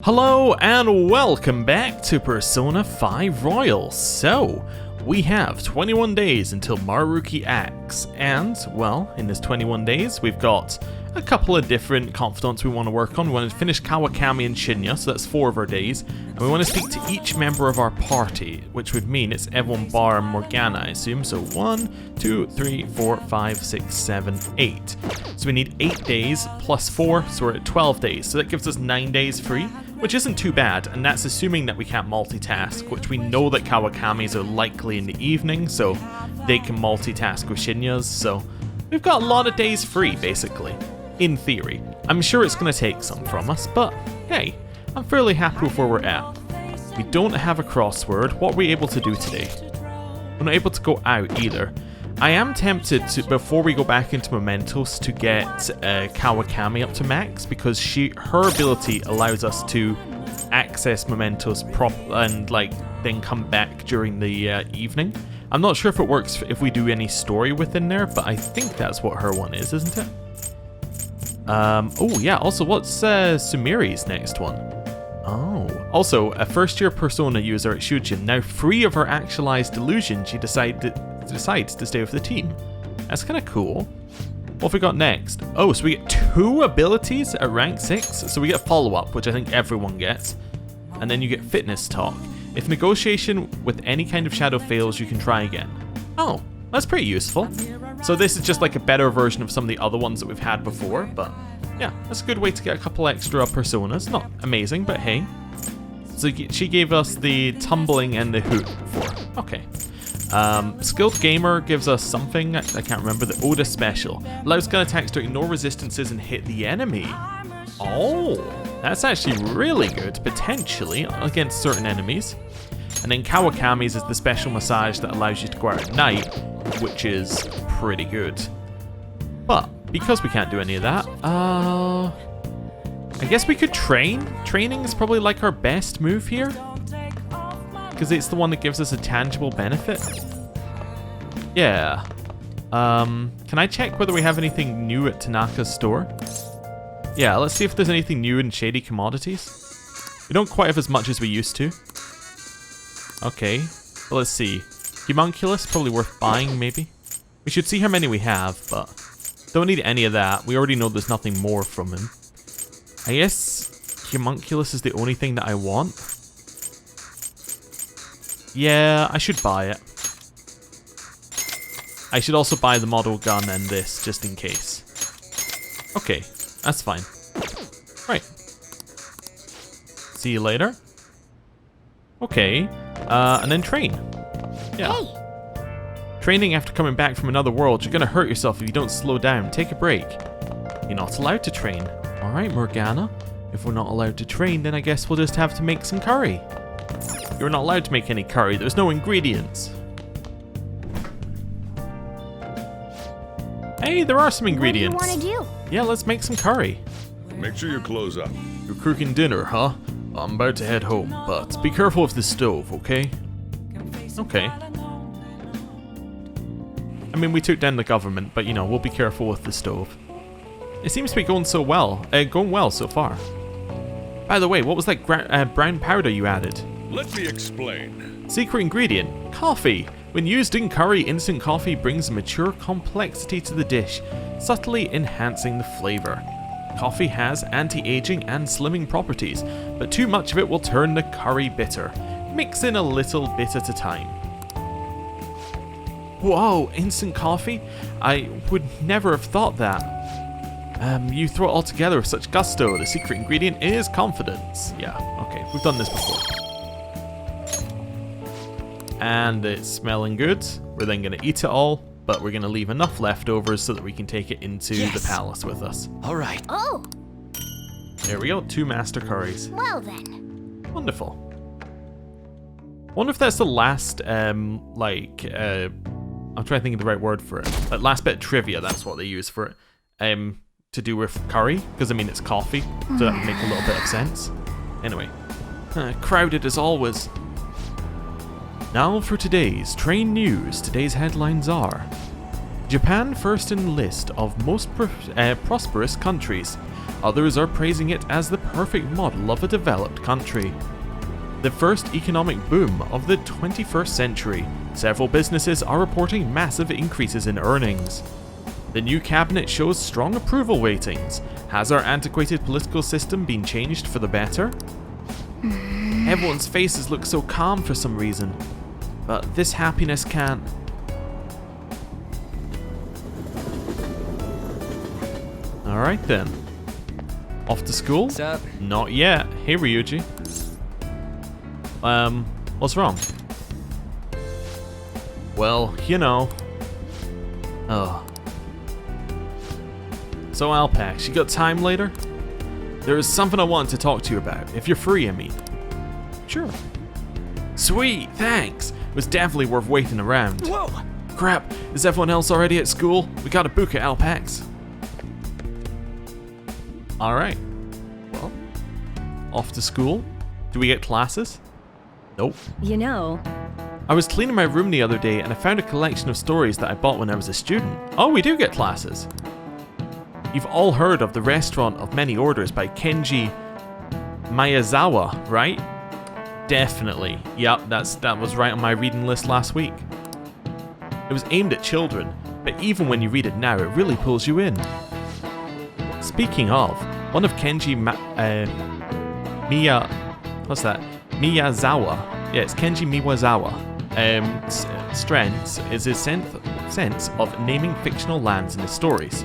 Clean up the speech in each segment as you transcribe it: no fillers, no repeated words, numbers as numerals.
Hello and welcome back to Persona 5 Royal. So, we have 21 days until Maruki acts, and, well, in this 21 days we've got a couple of different confidants we want to work on. We want to finish Kawakami and Shinya, so that's 4 of our days, and we want to speak to each member of our party, which would mean it's everyone bar Morgana, I assume. So 1, 2, 3, 4, 5, 6, 7, 8. So we need 8 days plus 4, so we're at 12 days, so that gives us 9 days free, which isn't too bad, and that's assuming that we can't multitask, which we know that Kawakami's are likely in the evening, so they can multitask with Shinya's, so we've got a lot of days free, basically. In theory. I'm sure it's going to take some from us, but hey, I'm fairly happy with where we're at. We don't have a crossword. What are we able to do today? We're not able to go out either. I am tempted to, before we go back into Mementos, to get Kawakami up to max, because her ability allows us to access Mementos and then come back during the evening. I'm not sure if it works if we do any story within there, but I think that's what her one is, isn't it? Oh yeah, also what's Sumeri's next one? Oh, also a first year Persona user at Shujin, now free of her actualized delusion, she decides to stay with the team. That's kind of cool. What have we got next? Oh, so we get 2 abilities at rank 6, so we get follow-up, which I think everyone gets, and then you get fitness talk. If negotiation with any kind of shadow fails, you can try again. Oh, that's pretty useful. So this is just like a better version of some of the other ones that we've had before, but yeah, that's a good way to get a couple extra personas. Not amazing, but hey. So she gave us the tumbling and the hoot before. Okay. Skilled Gamer gives us something, I can't remember, the Oda Special. Allows gun attacks to ignore resistances and hit the enemy. Oh, that's actually really good, potentially, against certain enemies. And then Kawakami's is the special massage that allows you to go out at night, which is pretty good. But because we can't do any of that, I guess we could train. Training is probably like our best move here, because it's the one that gives us a tangible benefit. Yeah. Can I check whether we have anything new at Tanaka's store? Yeah, let's see if there's anything new in Shady Commodities. We don't quite have as much as we used to. Okay, well, let's see. Homunculus, probably worth buying, maybe. We should see how many we have, but don't need any of that. We already know there's nothing more from him. I guess Homunculus is the only thing that I want. Yeah, I should buy it. I should also buy the model gun and this, just in case. Okay, that's fine. Right. See you later. Okay, and then train. Yeah. Hey. Training after coming back from another world, you're gonna hurt yourself if you don't slow down. Take a break. You're not allowed to train. Alright, Morgana. If we're not allowed to train, then I guess we'll just have to make some curry. You're not allowed to make any curry. There's no ingredients. Hey, there are some ingredients. What do you want to do? Yeah, let's make some curry. Make sure you close up. You're cooking dinner, huh? I'm about to head home, but be careful with the stove, okay? Okay. I mean, we took down the government, but you know, we'll be careful with the stove. It seems to be going so well, going well so far. By the way, what was that brown powder you added? Let me explain. Secret ingredient, coffee. When used in curry, instant coffee brings mature complexity to the dish, subtly enhancing the flavor. Coffee has anti-aging and slimming properties, but too much of it will turn the curry bitter. Mix in a little bit at a time. Whoa, instant coffee? I would never have thought that. You throw it all together with such gusto. The secret ingredient is confidence. Yeah, okay, we've done this before. And it's smelling good. We're then going to eat it all, but we're going to leave enough leftovers so that we can take it into the palace with us. All right. Oh. There we go, 2 master curries. Well then. Wonderful. Wonder if that's the last, I'm trying to think of the right word for it. Like last bit of trivia, that's what they use for it. To do with curry, because I mean it's coffee, so that would make a little bit of sense. Anyway, crowded as always. Now for today's train news. Today's headlines are: Japan first in list of most prosperous countries. Others are praising it as the perfect model of a developed country. The first economic boom of the 21st century. Several businesses are reporting massive increases in earnings. The new cabinet shows strong approval ratings. Has our antiquated political system been changed for the better? Everyone's faces look so calm for some reason, but this happiness can't. Alright then. Off to school? What's up? Not yet. Hey Ryuji. What's wrong? Well, you know. Oh. So Alpax, you got time later? There is something I want to talk to you about, if you're free, I mean. Sure. Sweet, thanks. It was definitely worth waiting around. Whoa! Crap, is everyone else already at school? We gotta book it, Alpax. Alright. Well, off to school. Do we get classes? Nope. You know, I was cleaning my room the other day and I found a collection of stories that I bought when I was a student. Oh, we do get classes. You've all heard of the Restaurant of Many Orders by Kenji Miwazawa, right? Definitely. Yep, that was right on my reading list last week. It was aimed at children, but even when you read it now, it really pulls you in. Speaking of, one of Kenji Miyazawa. Yeah, it's Kenji Miwazawa. Strengths is his sense of naming fictional lands in his stories.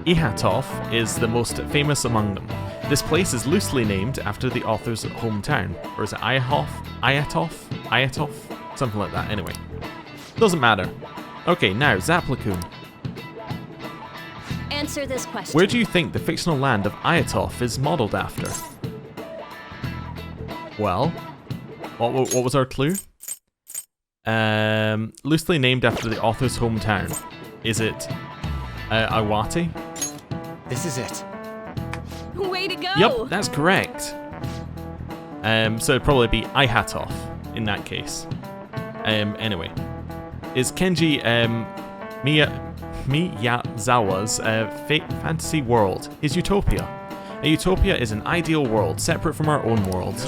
Ihatov is the most famous among them. This place is loosely named after the author's hometown. Or is it Iatov? Something like that, anyway. Doesn't matter. Okay, now, Zaplakun. answer this question. Where do you think the fictional land of Iatov is modelled after? Well, what was our clue? Loosely named after the author's hometown. Is it Iwate? This is it. Way to go! Yep, that's correct. So it'd probably be Ihatov in that case. Anyway, is Kenji Miyazawa's fantasy world is utopia. A utopia is an ideal world separate from our own worlds.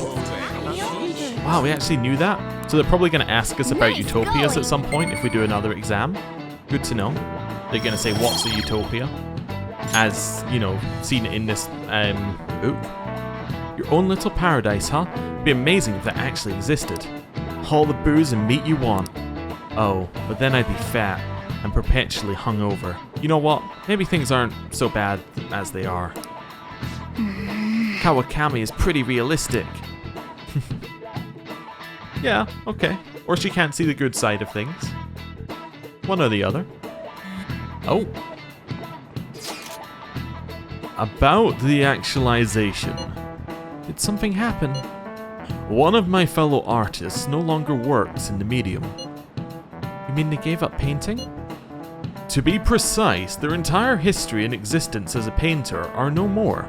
Wow, we actually knew that? So they're probably going to ask us about Nice utopias going. at some point if we do another exam. Good to know. They're going to say, what's a utopia? As, you know, seen in this, ooh. Your own little paradise, huh? It'd be amazing if that actually existed. All the booze and meat you want. Oh, but then I'd be fat and perpetually hungover. You know what? Maybe things aren't so bad as they are. Kawakami is pretty realistic. Yeah, okay. Or she can't see the good side of things. One or the other. Oh. About the actualization. Did something happen? One of my fellow artists no longer works in the medium. You mean they gave up painting? To be precise, their entire history and existence as a painter are no more.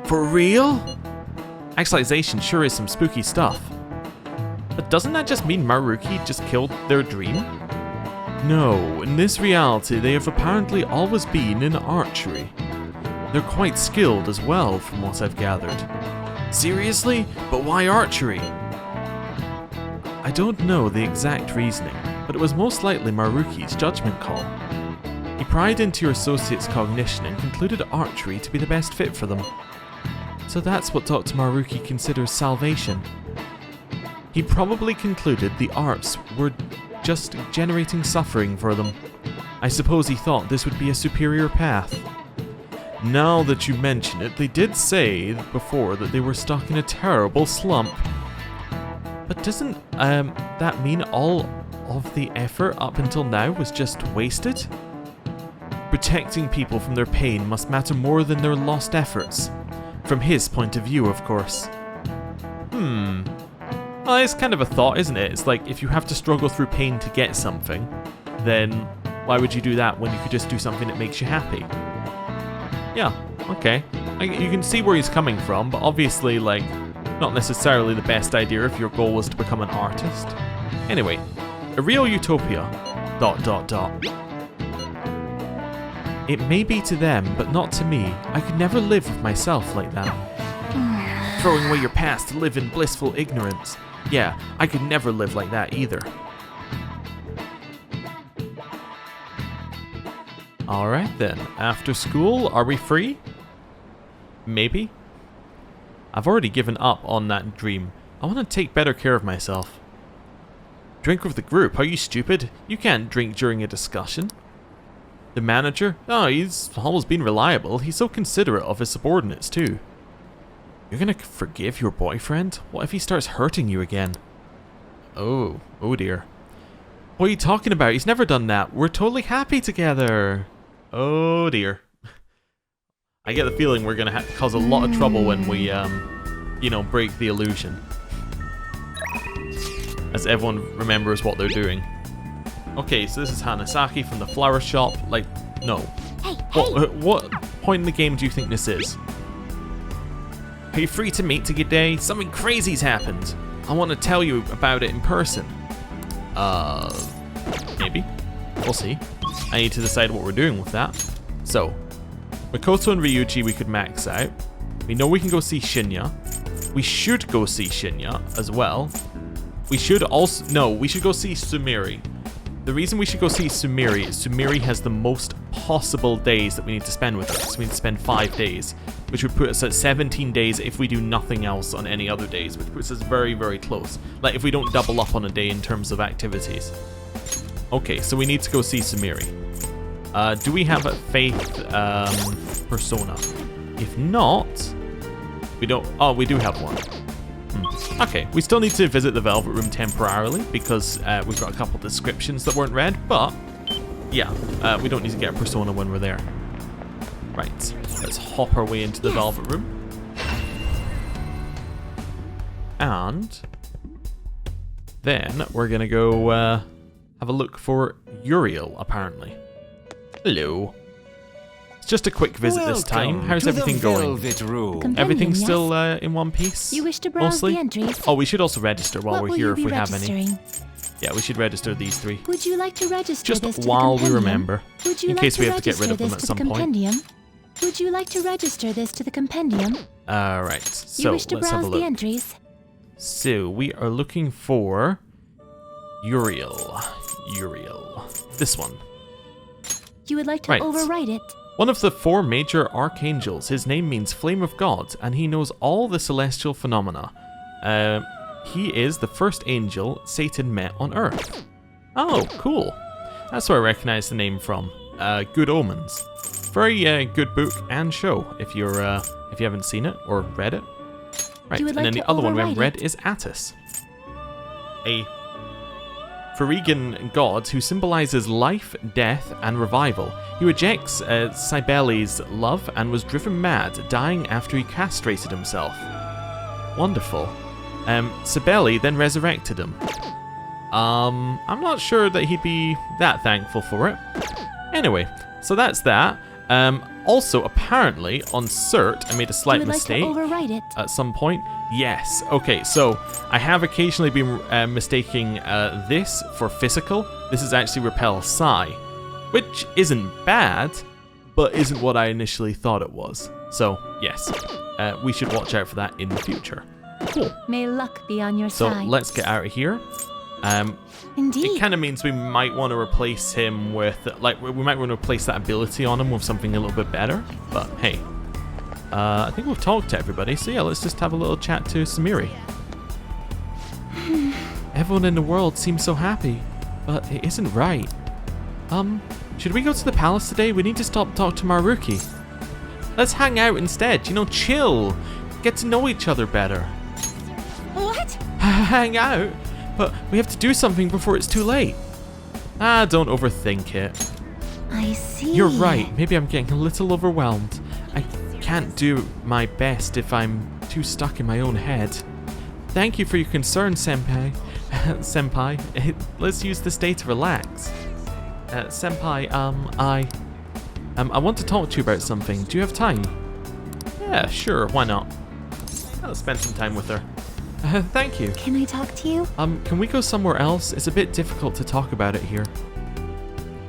For real? Actualization sure is some spooky stuff. But doesn't that just mean Maruki just killed their dream? No, in this reality they have apparently always been in archery. They're quite skilled as well from what I've gathered. Seriously? But why archery? I don't know the exact reasoning, but it was most likely Maruki's judgment call. He pried into your associate's cognition and concluded archery to be the best fit for them. So that's what Dr. Maruki considers salvation. He probably concluded the arts were just generating suffering for them. I suppose he thought this would be a superior path. Now that you mention it, they did say before that they were stuck in a terrible slump. But doesn't that mean all of the effort up until now was just wasted? Protecting people from their pain must matter more than their lost efforts. From his point of view, of course. Well, it's kind of a thought, isn't it? It's like, if you have to struggle through pain to get something, then why would you do that when you could just do something that makes you happy? Yeah, okay. You can see where he's coming from, but obviously, like, not necessarily the best idea if your goal was to become an artist. Anyway, A real utopia. ... It may be to them, but not to me. I could never live with myself like that. Throwing away your past to live in blissful ignorance. Yeah, I could never live like that either. Alright then, after school, are we free? Maybe? I've already given up on that dream. I want to take better care of myself. Drink with the group? Are you stupid? You can't drink during a discussion. The manager? Oh, he's always been reliable. He's so considerate of his subordinates too. You're gonna forgive your boyfriend? What if he starts hurting you again? Oh dear. What are you talking about? He's never done that. We're totally happy together. Oh dear. I get the feeling we're gonna cause a lot of trouble when we, you know, break the illusion. As everyone remembers what they're doing. Okay, so this is Hanasaki from the flower shop. Like, no. Hey, What point in the game do you think this is? Are you free to meet today? Something crazy's happened. I want to tell you about it in person. Maybe. We'll see. I need to decide what we're doing with that. So, Makoto and Ryuji we could max out. We know we can go see Shinya. We should go see Shinya as well. We should also... No, we should go see Sumiri. The reason we should go see Sumiri is Sumiri has the most possible days that we need to spend with her. So we need to spend 5 days, which would put us at 17 days if we do nothing else on any other days, which puts us very, very close. Like if we don't double up on a day in terms of activities. Okay, so we need to go see Sumiri. Do we have a faith persona? If not, we don't... Oh, we do have one. Okay, we still need to visit the Velvet Room temporarily because we've got a couple descriptions that weren't read, but yeah, we don't need to get a persona when we're there. Right, let's hop our way into the Velvet Room. And then we're gonna go have a look for Uriel, apparently. Hello. It's just a quick visit this time. How's everything going? Everything still in one piece? You wish to browse mostly? the entries? Oh, we should also register while we're here if we have any. registering? Yeah, we should register these 3. Would you like to register Just this to while the we compendium? remember, Would you in like case to we have to get rid register of them this at to some the point. compendium? Would you like to register this to the compendium? Alright, You so wish to let's have a browse the look. entries? So, we are looking for Uriel. Uriel. This one. You would like to Right. overwrite it? One of the 4 major archangels. His name means Flame of God, and he knows all the celestial phenomena. He is the first angel Satan met on Earth. Oh, cool. That's where I recognize the name from. Good Omens. Very good book and show if you haven't seen it or read it. Right, You would and then like the to other one we haven't overwrite read it? is Attis. A Phrygian god who symbolizes life, death, and revival. He rejects Cybele's love and was driven mad, dying after he castrated himself. Wonderful. Cybele then resurrected him. I'm not sure that he'd be that thankful for it. Anyway, so that's that. Also, apparently, on Cert, I made a slight You would mistake like to overwrite it? at some point. Yes, okay, so I have occasionally been mistaking this for physical. This is actually Repel Psi, which isn't bad, but isn't what I initially thought it was. So, yes, we should watch out for that in the future. Cool. May luck be on your So, side. let's get out of here. Indeed. It kind of means we might want to replace him with, like, we might want to replace that ability on him with something a little bit better. But hey, I think we've talked to everybody, so yeah, let's just have a little chat to Sumiri. Everyone in the world seems so happy, but it isn't right. Should we go to the palace today? We need to talk to Maruki. Let's hang out instead, you know, chill. Get to know each other better. What? Hang out? But we have to do something before it's too late. Ah, don't overthink it. I see. You're right, maybe I'm getting a little overwhelmed. I can't do my best if I'm too stuck in my own head. Thank you for your concern, Senpai. Senpai, let's use this day to relax. Senpai, I want to talk to you about something. Do you have time? Yeah, sure, why not? I'll spend some time with her. Thank you. Can I talk to you? Can we go somewhere else? It's a bit difficult to talk about it here.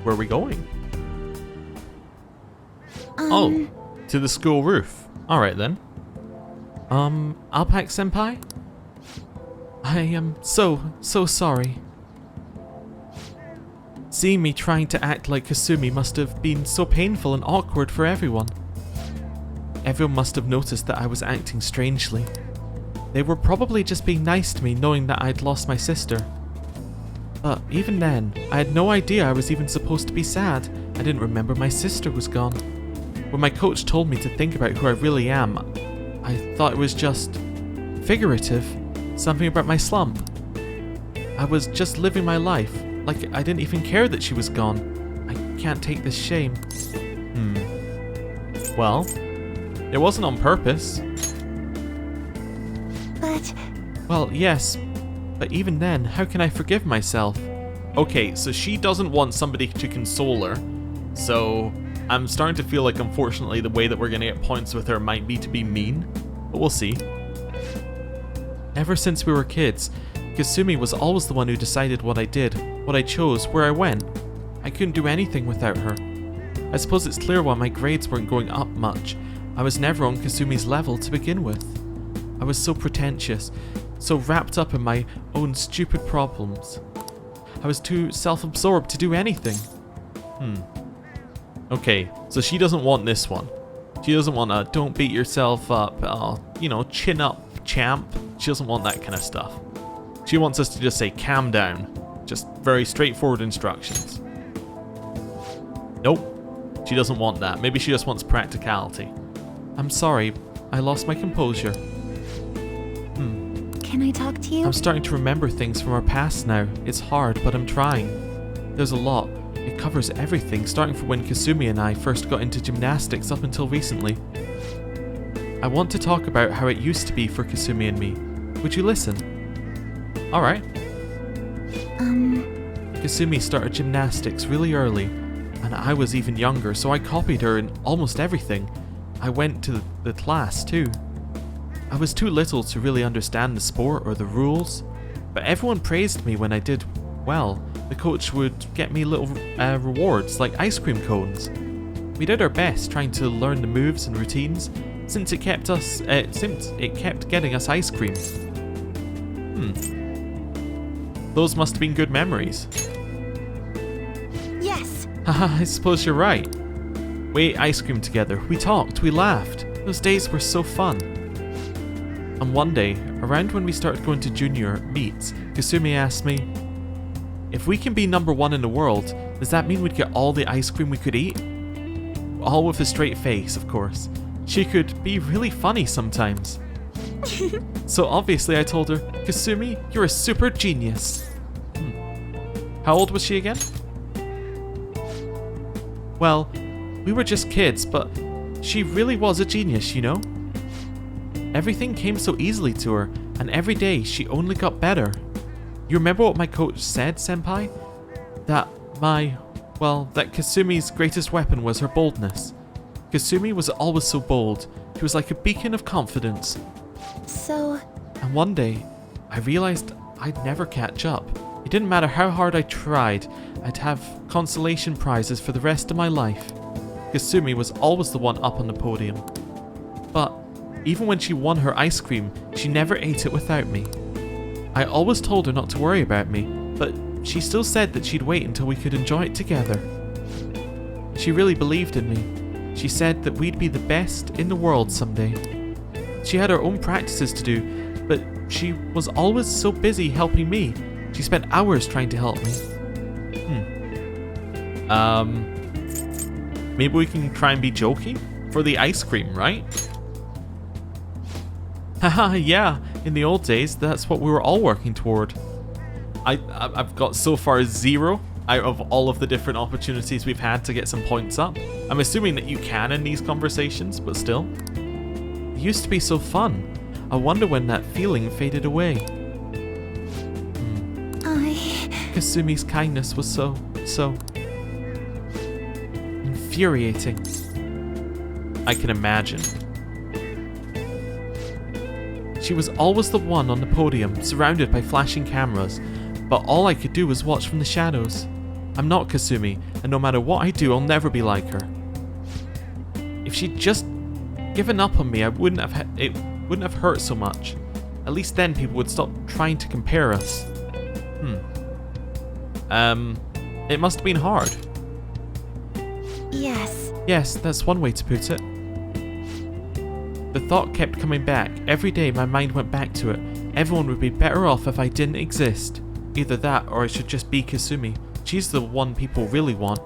Where are we going? Oh, to the school roof. Alright then. Alpax Senpai? I am so sorry. Seeing me trying to act like Kasumi must have been so painful and awkward for everyone. Everyone must have noticed that I was acting strangely. They were probably just being nice to me knowing that I'd lost my sister. But even then, I had no idea I was even supposed to be sad. I didn't remember my sister was gone. When my coach told me to think about who I really am, I thought it was just figurative, something about my slump. I was just living my life, like I didn't even care that she was gone. I can't take this shame. Well, it wasn't on purpose. But... Well, yes, but even then, how can I forgive myself? Okay, so she doesn't want somebody to console her, so I'm starting to feel like, unfortunately, the way that we're going to get points with her might be to be mean, but we'll see. Ever since we were kids, Kasumi was always the one who decided what I did, what I chose, where I went. I couldn't do anything without her. I suppose it's clear why my grades weren't going up much. I was never on Kasumi's level to begin with. I was so pretentious, so wrapped up in my own stupid problems. I was too self-absorbed to do anything. Okay, so she doesn't want this one. She doesn't want a don't beat yourself up, you know, chin up, champ. She doesn't want that kind of stuff. She wants us to just say calm down. Just very straightforward instructions. Nope, she doesn't want that. Maybe she just wants practicality. I'm sorry, I lost my composure. Can I talk to you? I'm starting to remember things from our past now. It's hard, but I'm trying. There's a lot. It covers everything, starting from when Kasumi and I first got into gymnastics up until recently. I want to talk about how it used to be for Kasumi and me. Would you listen? Alright. Kasumi started gymnastics really early, and I was even younger, so I copied her in almost everything. I went to the class too. I was too little to really understand the sport or the rules, but everyone praised me when I did well. The coach would get me little rewards like ice cream cones. We did our best trying to learn the moves and routines, since it kept getting us ice cream. Those must have been good memories. Yes! Haha, I suppose you're right. We ate ice cream together, we talked, we laughed. Those days were so fun. And one day, around when we started going to junior meets, Kasumi asked me, if we can be #1 in the world, does that mean we'd get all the ice cream we could eat? All with a straight face, of course. She could be really funny sometimes. So obviously I told her, Kasumi, you're a super genius. How old was she again? Well, we were just kids, but she really was a genius, you know? Everything came so easily to her, and every day she only got better. You remember what my coach said, senpai? That Kasumi's greatest weapon was her boldness. Kasumi was always so bold. She was like a beacon of confidence. So... And one day, I realized I'd never catch up. It didn't matter how hard I tried, I'd have consolation prizes for the rest of my life. Kasumi was always the one up on the podium. But even when she won her ice cream, she never ate it without me. I always told her not to worry about me, but she still said that she'd wait until we could enjoy it together. She really believed in me. She said that we'd be the best in the world someday. She had her own practices to do, but she was always so busy helping me. She spent hours trying to help me. Maybe we can try and be joking? For the ice cream, right? Haha, yeah, in the old days, that's what we were all working toward. I've got so far 0 out of all of the different opportunities we've had to get some points up. I'm assuming that you can in these conversations, but still. It used to be so fun. I wonder when that feeling faded away. Kasumi's kindness was so infuriating. I can imagine. She was always the one on the podium, surrounded by flashing cameras, but all I could do was watch from the shadows. I'm not Kasumi, and no matter what I do, I'll never be like her. If she'd just given up on me, it wouldn't have hurt so much. At least then people would stop trying to compare us. It must have been hard. Yes. Yes, that's one way to put it. The thought kept coming back. Every day my mind went back to it. Everyone would be better off if I didn't exist. Either that, or I should just be Kasumi. She's the one people really want.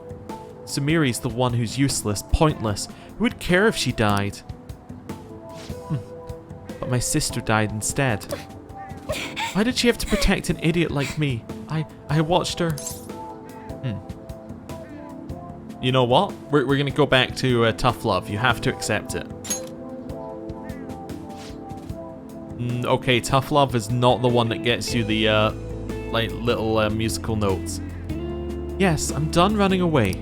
Sumiri's the one who's useless, pointless. Who would care if she died? But my sister died instead. Why did she have to protect an idiot like me? I watched her. You know what? We're gonna go back to tough love. You have to accept it. Okay, tough love is not the one that gets you the like little musical notes. Yes, I'm done running away.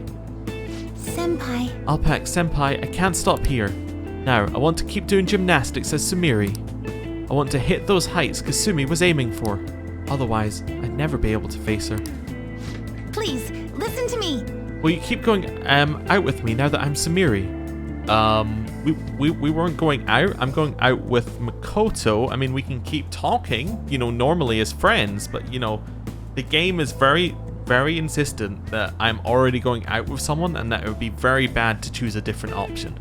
Senpai. AlpaxSenpai, I can't stop here. Now, I want to keep doing gymnastics as Sumiri. I want to hit those heights Kasumi was aiming for. Otherwise, I'd never be able to face her. Please, listen to me. Will you keep going out with me now that I'm Sumiri? We weren't going out. I'm going out with Makoto. I mean, we can keep talking, you know, normally as friends, but, you know, the game is very, very insistent that I'm already going out with someone and that it would be very bad to choose a different option.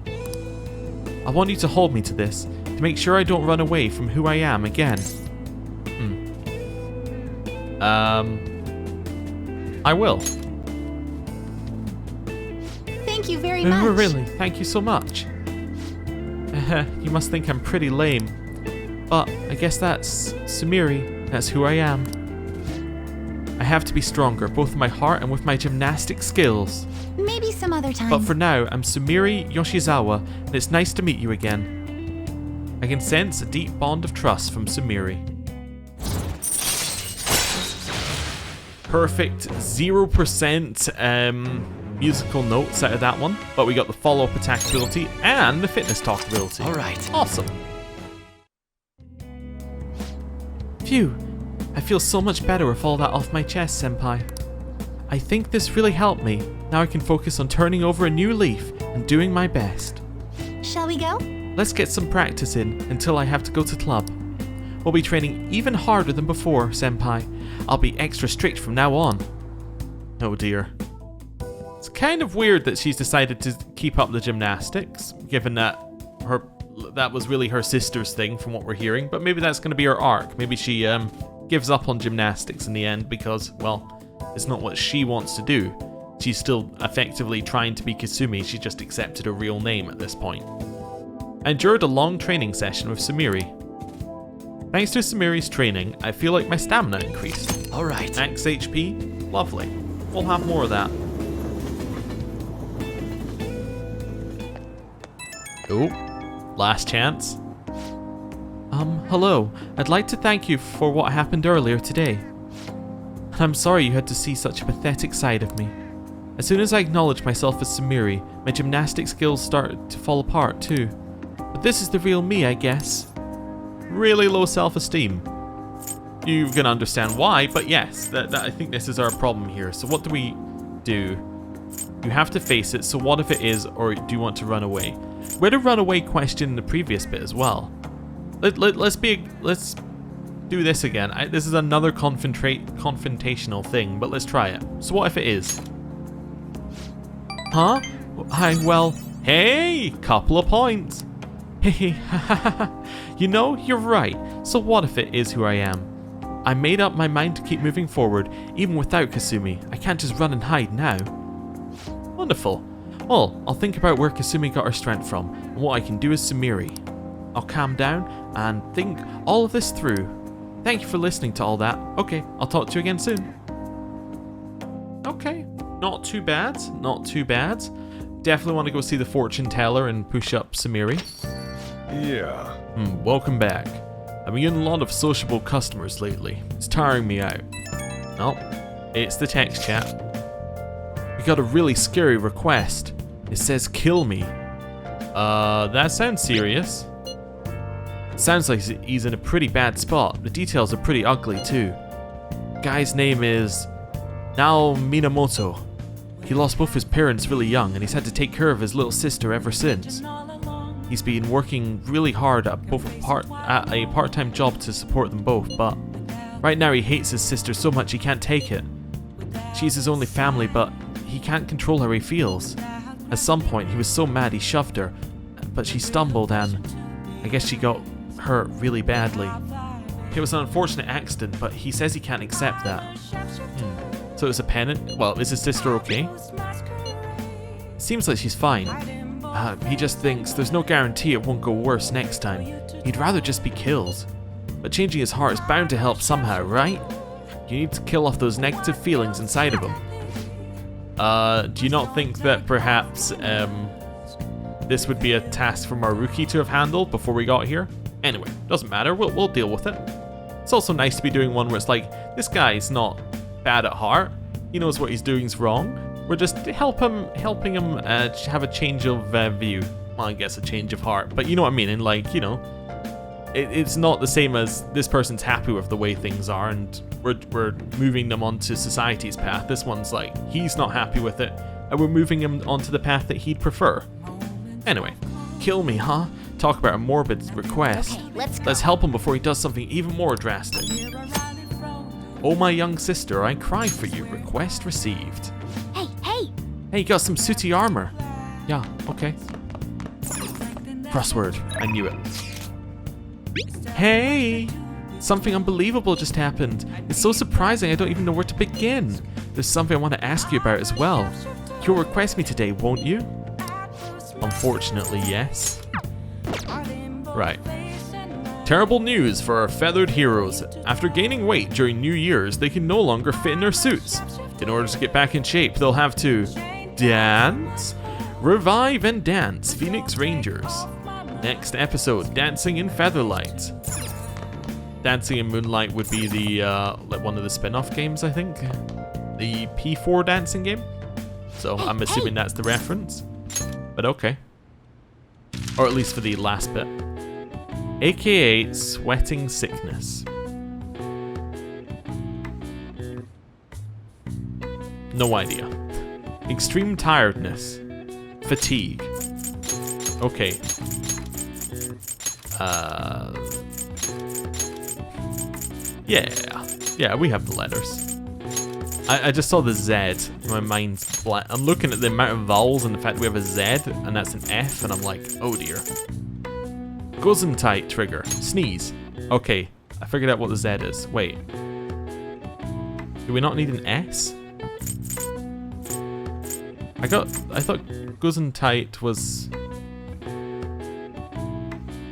I want you to hold me to this, to make sure I don't run away from who I am again. I will. Thank you very much. Really, thank you so much. You must think I'm pretty lame. But I guess that's Sumiri. That's who I am. I have to be stronger, both in my heart and with my gymnastic skills. Maybe some other time. But for now, I'm Sumiri Yoshizawa, and it's nice to meet you again. I can sense a deep bond of trust from Sumiri. Perfect 0% musical notes out of that one, but we got the follow-up attack ability and the fitness talk ability. Alright. Awesome. Phew, I feel so much better with all that off my chest, Senpai. I think this really helped me. Now I can focus on turning over a new leaf and doing my best. Shall we go? Let's get some practice in until I have to go to club. We'll be training even harder than before, Senpai. I'll be extra strict from now on. Oh dear. It's kind of weird that she's decided to keep up the gymnastics, given that that was really her sister's thing from what we're hearing, but maybe that's going to be her arc. Maybe she gives up on gymnastics in the end because, well, it's not what she wants to do. She's still effectively trying to be Kasumi, she just accepted her real name at this point. I endured a long training session with Sumiri. Thanks to Sumiri's training, I feel like my stamina increased. Alright. Max HP? Lovely. We'll have more of that. Oh, last chance. Hello. I'd like to thank you for what happened earlier today. And I'm sorry you had to see such a pathetic side of me. As soon as I acknowledged myself as Sumiri, my gymnastic skills started to fall apart too. But this is the real me, I guess. Really low self-esteem. You can understand why, but yes, I think this is our problem here. So what do we do? You have to face it, so what if it is, or do you want to run away? We had a runaway question in the previous bit as well. Let's do this again. This is another confrontational thing, but let's try it. So what if it is? Huh? Well, hey, couple of points. Hey, you know, you're right. So what if it is who I am? I made up my mind to keep moving forward, even without Kasumi. I can't just run and hide now. Wonderful. Well, I'll think about where Kasumi got her strength from, and what I can do as Sumiri. I'll calm down and think all of this through. Thank you for listening to all that. Okay, I'll talk to you again soon. Okay, not too bad, not too bad. Definitely want to go see the fortune teller and push up Sumiri. Yeah. Welcome back. I've been getting a lot of sociable customers lately. It's tiring me out. Oh, it's the text chat. We got a really scary request. It says kill me. That sounds serious. Sounds like he's in a pretty bad spot. The details are pretty ugly too. Guy's name is Nao Minamoto. He lost both his parents really young and he's had to take care of his little sister ever since. He's been working really hard at a part-time job to support them both, but right now he hates his sister so much he can't take it. She's his only family, but he can't control how he feels. At some point he was so mad he shoved her, but she stumbled and I guess she got hurt really badly. It was an unfortunate accident, but he says he can't accept that. So it's a penance? Well, is his sister okay? Seems like she's fine. He just thinks there's no guarantee it won't go worse next time. He'd rather just be killed. But changing his heart is bound to help somehow, right? You need to kill off those negative feelings inside of him. Do you not think that perhaps this would be a task for Maruki to have handled before we got here? Anyway, doesn't matter, we'll deal with it. It's also nice to be doing one where it's like, this guy's not bad at heart. He knows what he's doing is wrong. We're just helping him have a change of view. Well, I guess a change of heart, but you know what I mean. And like, you know, it's not the same as this person's happy with the way things are, and we're moving them onto society's path. This one's like, he's not happy with it, and we're moving him onto the path that he'd prefer. Anyway, kill me, huh? Talk about a morbid request. Okay, let's help him before he does something even more drastic. Oh, my young sister, I cry for you. Request received. Hey, you got some sooty armor. Yeah, okay. Crossword. I knew it. Hey! Something unbelievable just happened. It's so surprising I don't even know where to begin. There's something I want to ask you about as well. You'll request me today, won't you? Unfortunately, yes. Right. Terrible news for our feathered heroes. After gaining weight during New Year's, they can no longer fit in their suits. In order to get back in shape, they'll have to dance, revive and dance Phoenix Rangers. Next episode, Dancing in Featherlight. Dancing in Moonlight would be the like one of the spin-off games, I think. The P4 dancing game. So I'm assuming that's the reference. But okay. Or at least for the last bit. AKA Sweating Sickness. No idea. Extreme tiredness. Fatigue. Okay. Yeah, we have the letters. I just saw the Z. My mind's blank. I'm looking at the amount of vowels and the fact that we have a Z and that's an F, and I'm like, oh dear. Gesundheit trigger. Sneeze. Okay, I figured out what the Z is. Wait. Do we not need an S? I thought Gesundheit was...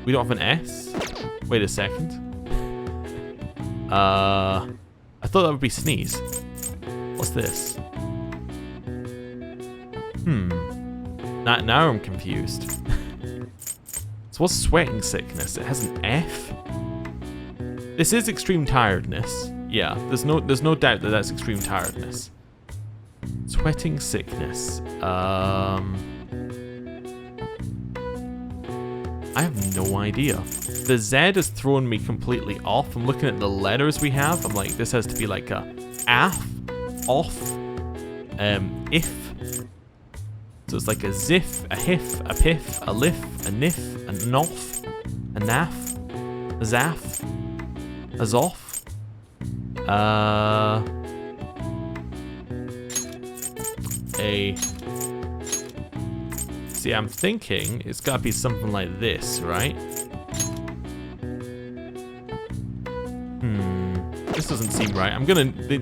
We don't have an S? Wait a second. I thought that would be sneeze. What's this? Now I'm confused. So what's sweating sickness? It has an F? This is extreme tiredness. Yeah, there's no doubt that that's extreme tiredness. Sweating sickness. I have no idea. The Z has thrown me completely off. I'm looking at the letters we have. I'm like, this has to be like a af, off, if. So it's like a ziff, a hif, a piff, a lif, a nif, a nof, a naf, a zaf, a zoff. See, I'm thinking it's gotta be something like this, right? This doesn't seem right.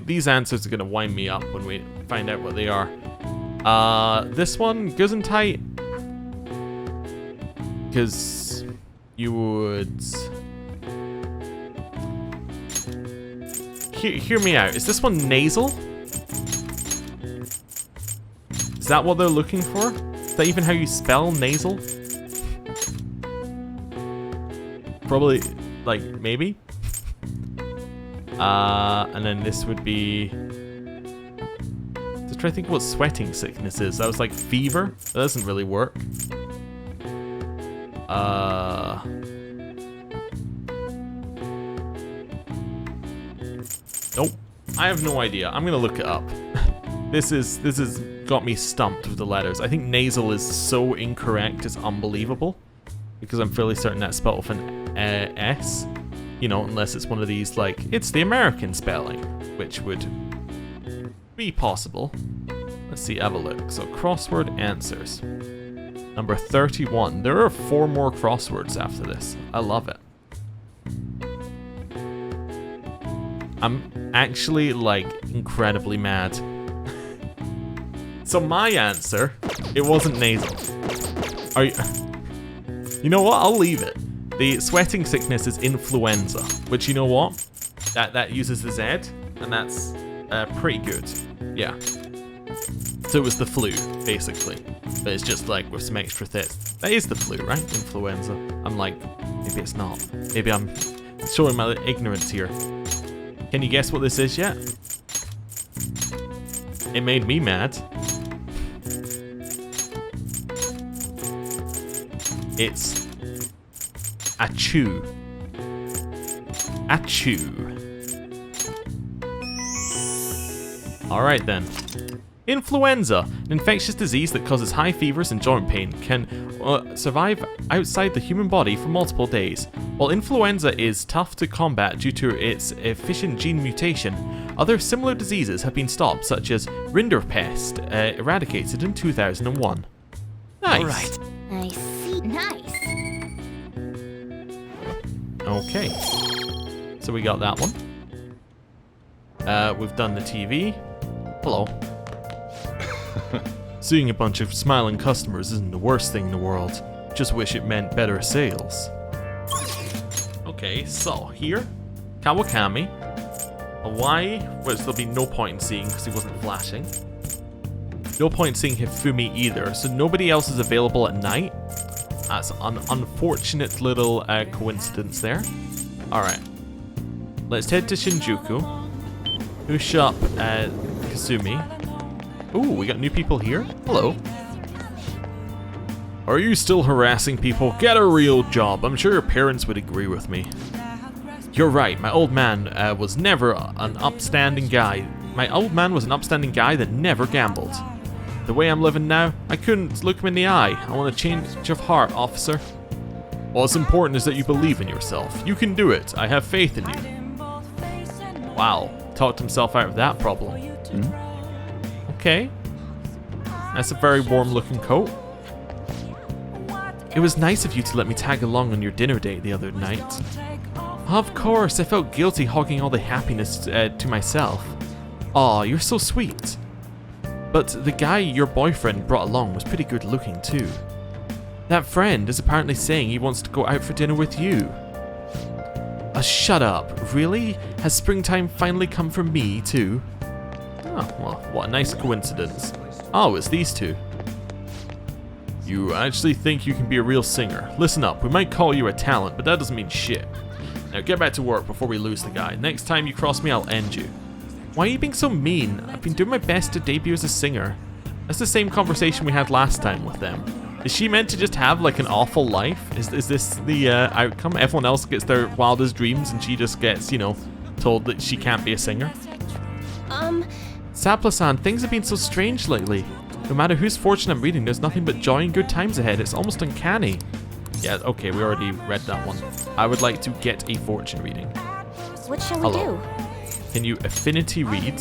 These answers are gonna wind me up when we find out what they are. This one, Gesundheit, because you would... Hear me out. Is this one nasal? Is that what they're looking for? Is that even how you spell nasal? Probably, like, maybe? And then this would be... Just try to think what sweating sickness is. That was like fever? That doesn't really work. Nope. I have no idea. I'm gonna look it up. This is got me stumped with the letters. I think nasal is so incorrect, it's unbelievable. Because I'm fairly certain that's spelled with an S. You know, unless it's one of these, like, it's the American spelling, which would be possible. Let's see, have a look. So, crossword answers. Number 31. There are 4 more crosswords after this. I love it. I'm actually, like, incredibly mad. So my answer, it wasn't nasal. Are you... You know what? I'll leave it. The sweating sickness is influenza, which, you know what? That uses the Z, and that's pretty good. Yeah. So it was the flu, basically. But it's just like with some extra thits. That is the flu, right? Influenza. I'm like, maybe it's not. Maybe I'm showing my ignorance here. Can you guess what this is yet? It made me mad. It's achoo. Achoo. Alright then. Influenza, an infectious disease that causes high fevers and joint pain, can survive outside the human body for multiple days. While influenza is tough to combat due to its efficient gene mutation, other similar diseases have been stopped, such as Rinderpest, eradicated in 2001. Nice. All right. I see. Nice. Okay. So we got that one. We've done the TV. Hello. Seeing a bunch of smiling customers isn't the worst thing in the world. Just wish it meant better sales. Okay, so here, Kawakami, Hawaii, which there'll be no point in seeing because he wasn't flashing. No point in seeing Hifumi either, so nobody else is available at night. That's an unfortunate little coincidence there. Alright, let's head to Shinjuku. Push up Kasumi. Ooh, we got new people here. Hello. Are you still harassing people? Get a real job. I'm sure your parents would agree with me. You're right. My old man was never an upstanding guy. My old man was an upstanding guy that never gambled. The way I'm living now, I couldn't look him in the eye. I want a change of heart, officer. What's important is that you believe in yourself. You can do it. I have faith in you. Wow. Talked himself out of that problem. Okay. That's a very warm looking coat. It was nice of you to let me tag along on your dinner date the other night. Of course, I felt guilty hogging all the happiness to myself. Aw, you're so sweet. But the guy your boyfriend brought along was pretty good looking too. That friend is apparently saying he wants to go out for dinner with you. Shut up. Really? Has springtime finally come for me too? Oh, well, what a nice coincidence. Oh, it's these two. You actually think you can be a real singer? Listen up, we might call you a talent, but that doesn't mean shit. Now get back to work before we lose the guy. Next time you cross me, I'll end you. Why are you being so mean? I've been doing my best to debut as a singer. That's the same conversation we had last time with them. Is she meant to just have like an awful life? Is this the outcome? Everyone else gets their wildest dreams and she just gets, you know, told that she can't be a singer? Sapla-san, things have been so strange lately. No matter whose fortune I'm reading, there's nothing but joy and good times ahead. It's almost uncanny. Yeah, okay, we already read that one. I would like to get a fortune reading. What shall we do? Can you affinity read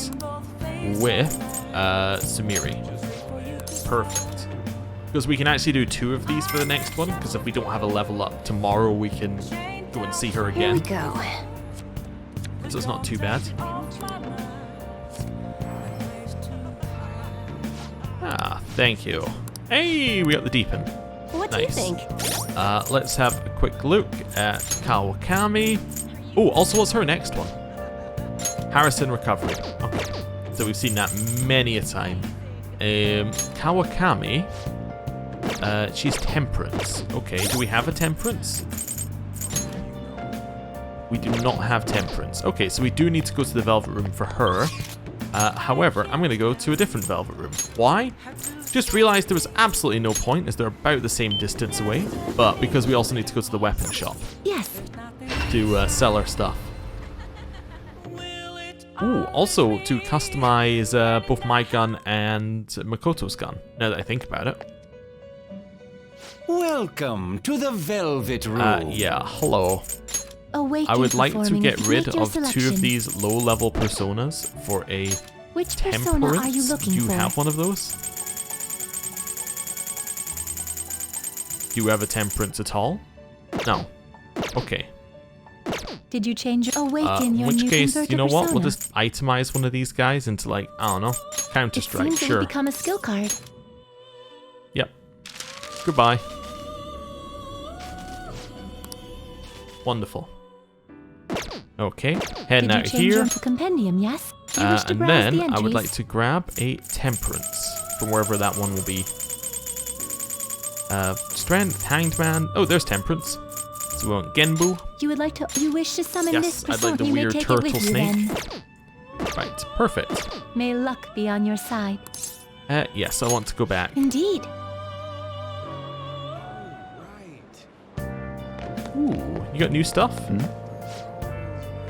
with Sumiri? Perfect. Because we can actually do 2 of these for the next one, because if we don't have a level up tomorrow, we can go and see her again. Here we go. So it's not too bad. Ah, thank you. Hey, we got the deepen. What do you think? Let's have a quick look at Kawakami. Oh, also what's her next one? Harrison Recovery. Okay. So we've seen that many a time. Kawakami. She's Temperance. Okay, do we have a Temperance? We do not have Temperance. Okay, so we do need to go to the Velvet Room for her. However, I'm going to go to a different Velvet Room. Why? Just realized there was absolutely no point as they're about the same distance away, but because we also need to go to the weapon shop. Yes. To sell our stuff. Ooh, also to customize both my gun and Makoto's gun, now that I think about it. Welcome to the Velvet Room. Yeah, hello. Await I would like to performing get it. rid Make your of 2 selection. of these low-level personas for a Which persona are you temperance. looking Do you for? have one of those? Do you have a temperance at all? No. Okay. Did you change your awaken In your which new case, converter you know what? We'll persona? just itemize one of these guys into, like, I don't know, It Counter-Strike, seems it sure. would become a skill card. Yep. Goodbye. Wonderful. Okay, heading Did you out change here. your compendium, yes? You wish to And browse then the I would entries. like to grab a temperance from wherever that one will be. Strength, hanged man. Oh, there's temperance. So we want Genbu. You wish to summon Yes, this I'd persona. like the You may weird take it turtle with you snake. then. Right, perfect. May luck be on your side. Yes, I want to go back. Indeed. Ooh, you got new stuff?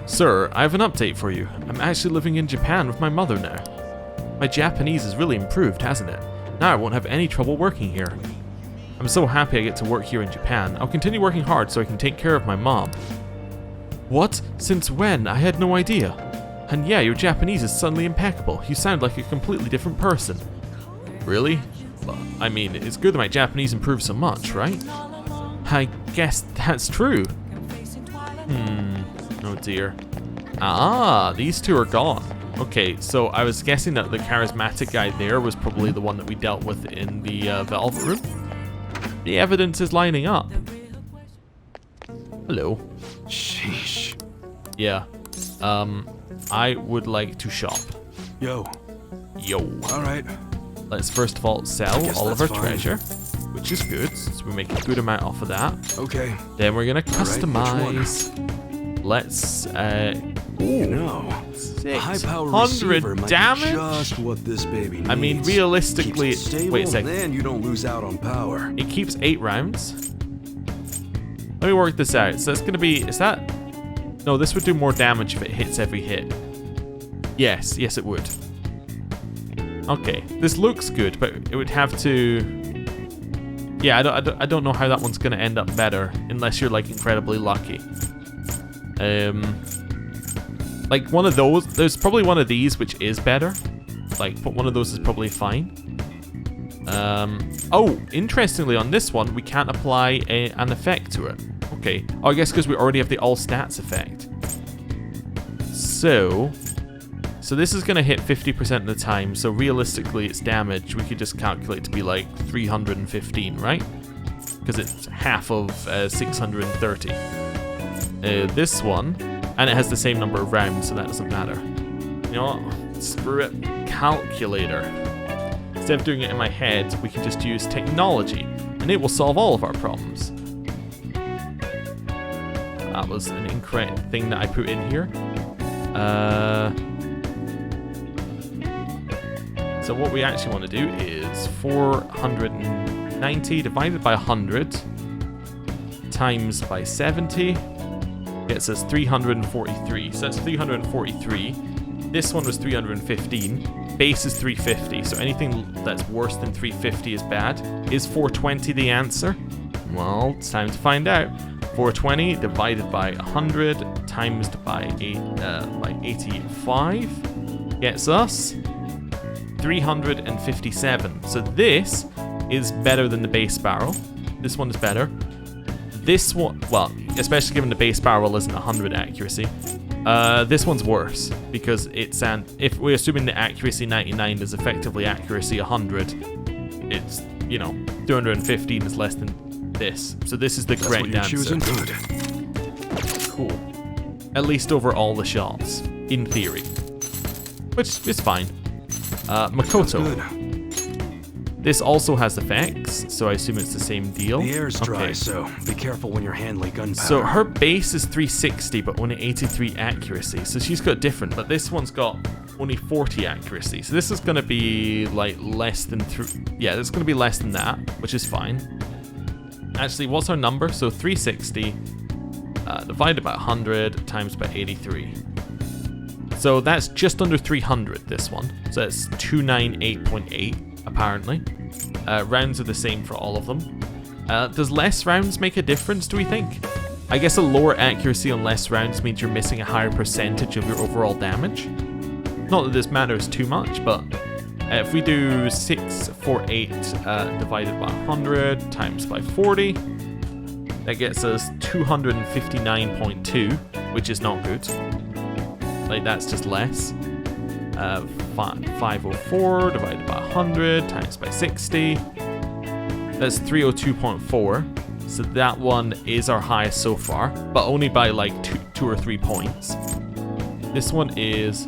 Sir, I have an update for you. I'm actually living in Japan with my mother now. My Japanese has really improved, hasn't it? Now I won't have any trouble working here. I'm so happy I get to work here in Japan. I'll continue working hard so I can take care of my mom. What? Since when? I had no idea. And yeah, your Japanese is suddenly impeccable. You sound like a completely different person. Really? Well, I mean, it's good that my Japanese improved so much, right? I guess that's true. Oh dear. Ah, these 2 are gone. Okay, so I was guessing that the charismatic guy there was probably the one that we dealt with in the Velvet Room. The evidence is lining up. Hello. Sheesh. Yeah. I would like to shop. Yo. Yo. All right. Let's first of all sell guess all of our that's fine. treasure, which is good, so we make a good amount off of that. Okay. Then we're gonna All right, which one? customize. Let's You know, a high-power 600 receiver might be damage. just what this baby needs. I mean, realistically, Keeps it stable, wait a second. then you don't lose out on power. It keeps 8 rounds. Let me work this out. So that's gonna be, is that? No, this would do more damage if it hits every hit. Yes, it would. Okay, this looks good, but it would have to. Yeah, I don't know how that one's gonna end up better unless you're like incredibly lucky. Like one of those. There's probably one of these which is better. Like, but one of those is probably fine. Oh, interestingly, on this one, we can't apply an effect to it. Okay. Oh, I guess because we already have the all stats effect. So this is going to hit 50% of the time. So realistically, its damage, we could just calculate to be like 315, right? Because it's half of 630. This one, and it has the same number of rounds, so that doesn't matter. You know what? Screw it. Calculator. Instead of doing it in my head, we can just use technology, and it will solve all of our problems. That was an incorrect thing that I put in here. So what we actually want to do is 490 divided by 100 times by 70 gets us 343. So that's 343. This one was 315. Base is 350. So anything that's worse than 350 is bad. Is 420 the answer? Well, it's time to find out. 420 divided by 100 times by 85 gets us 357. So this is better than the base barrel. This one is better. This one, well, especially given the base barrel isn't 100 accuracy. This one's worse because it's if we're assuming the accuracy 99 is effectively accuracy 100, it's 215 is less than this. So this is the correct answer. Choosing good. Cool. At least over all the shots, in theory, which is fine. Makoto. Good. This also has effects, so I assume it's the same deal. The air's dry, Okay. so be careful when you're handling gunpowder. So her base is 360, but only 83 accuracy. So she's got different, but this one's got only 40 accuracy. So this is going to be like less than yeah, this is going to be less than that, which is fine. Actually, what's our number? So 360 divided by 100 times by 83. So that's just under 300, this one. So that's 298.8, apparently. Rounds are the same for all of them. Does less rounds make a difference, do we think? I guess a lower accuracy on less rounds means you're missing a higher percentage of your overall damage. Not that this matters too much, but if we do 648 divided by 100 times by 40, that gets us 259.2, which is not good. Like, that's just less. 504 divided by 100 times by 60. That's 302.4. So that one is our highest so far, but only by like 2 or 3 points. This one is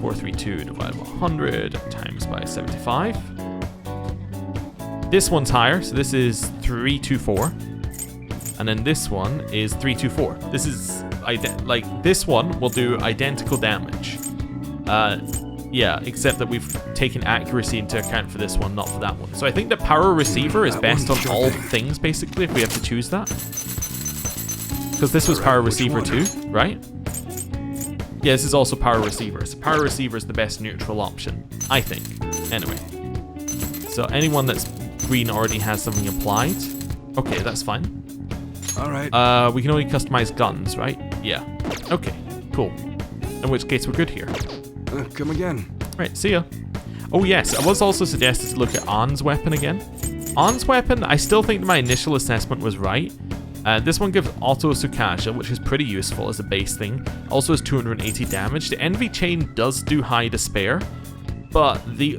432 divided by 100 times by 75. This one's higher, so this is 324. And then this one is 324. This is like this one will do identical damage. Yeah, except that we've taken accuracy into account for this one, not for that one. So I think the power receiver is best on all things, basically, if we have to choose that. Because this was power receiver too, right? Yeah, this is also power receiver. So power receiver is the best neutral option, I think. Anyway. So anyone that's green already has something applied. Okay, that's fine. Alright. We can only customize guns, right? Yeah. Okay, cool. In which case we're good here. Come again. Right, see ya. Oh yes, I was also suggested to look at Ann's weapon again. Ann's weapon, I still think my initial assessment was right. This one gives auto Tsukasha, which is pretty useful as a base thing. Also has 280 damage. The Envy Chain does do high despair, but the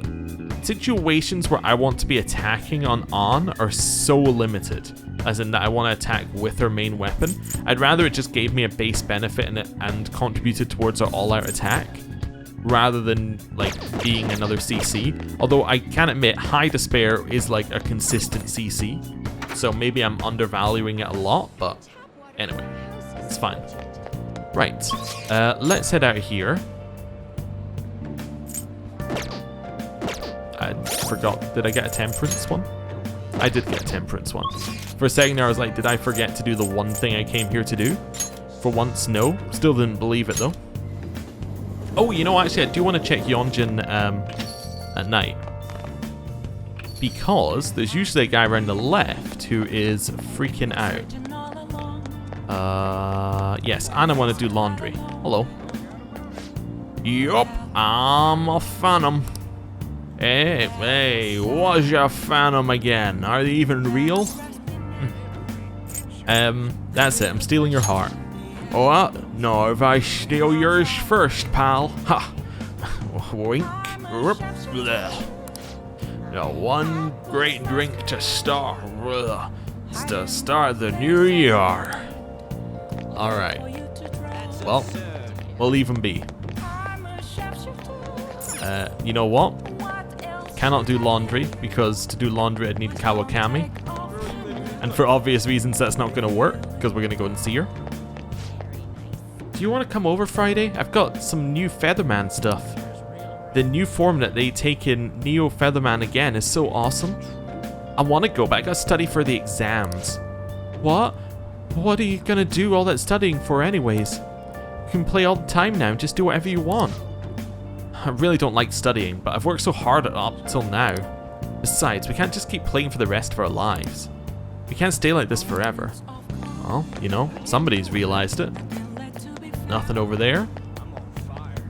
situations where I want to be attacking on Ann are so limited. As in that I want to attack with her main weapon. I'd rather it just gave me a base benefit and contributed towards her all-out attack, rather than like being another CC. Although I can admit high despair is like a consistent CC, so maybe I'm undervaluing it a lot, but anyway, it's fine. Right, let's head out here. I forgot, did I get a temperance one? I did get a temperance one. For a second there I was like, did I forget to do the one thing I came here to do? For once, no. Still didn't believe it though. Oh, you know, actually, I do want to check Yonjin at night. Because there's usually a guy around the left who is freaking out. Yes, and I want to do laundry. Hello. Yup, I'm a phantom. Hey, what's your phantom again? Are they even real? That's it, I'm stealing your heart. What? No, if I steal yours first, pal. Ha! Wink. Now, one great drink to start. It's to start the new year. Alright. Well, we'll leave him be. You know what? Cannot do laundry, because to do laundry I'd need Kawakami. And for obvious reasons that's not going to work, because we're going to go and see her. Do you want to come over Friday? I've got some new Featherman stuff. The new form that they take in Neo Featherman again is so awesome. I want to go, but I got to study for the exams. What? What are you going to do all that studying for anyways? You can play all the time now, just do whatever you want. I really don't like studying, but I've worked so hard up till now. Besides, we can't just keep playing for the rest of our lives. We can't stay like this forever. Well, you know, somebody's realized it. Nothing over there.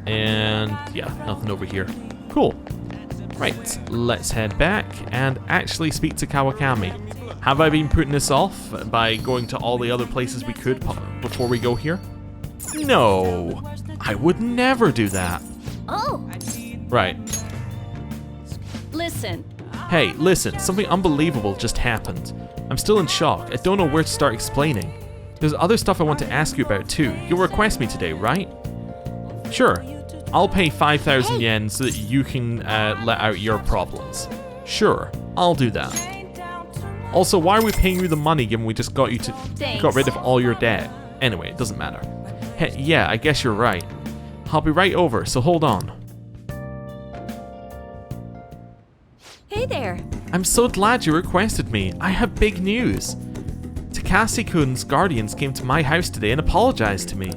And yeah, nothing over here. Cool. Right, let's head back and actually speak to Kawakami. Have I been putting this off by going to all the other places we could before we go here? No, I would never do that. Oh. Right. Listen. Hey, listen, something unbelievable just happened. I'm still in shock. I don't know where to start explaining. There's other stuff I want to ask you about too. You'll request me today, right? Sure. I'll pay 5,000 yen so that you can let out your problems. Sure, I'll do that. Also, why are we paying you the money given we just got rid of all your debt? Anyway, it doesn't matter. Hey, yeah, I guess you're right. I'll be right over, so hold on. Hey there. I'm so glad you requested me. I have big news. Takase-kun's guardians came to my house today and apologized to me.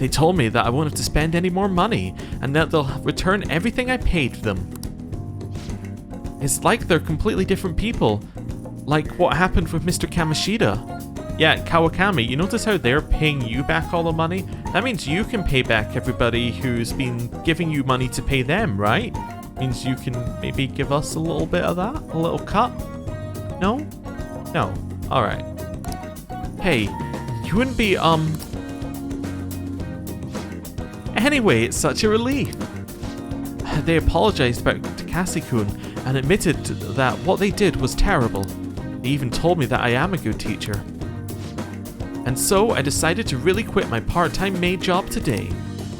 They told me that I won't have to spend any more money, and that they'll return everything I paid them. It's like they're completely different people. Like what happened with Mr. Kamishita. Yeah, Kawakami, you notice how they're paying you back all the money? That means you can pay back everybody who's been giving you money to pay them, right? Means you can maybe give us a little bit of that? A little cut? No? No. Alright. Hey, you wouldn't be, Anyway, it's such a relief. They apologized about Takase-kun and admitted that what they did was terrible. They even told me that I am a good teacher. And so I decided to really quit my part-time maid job today.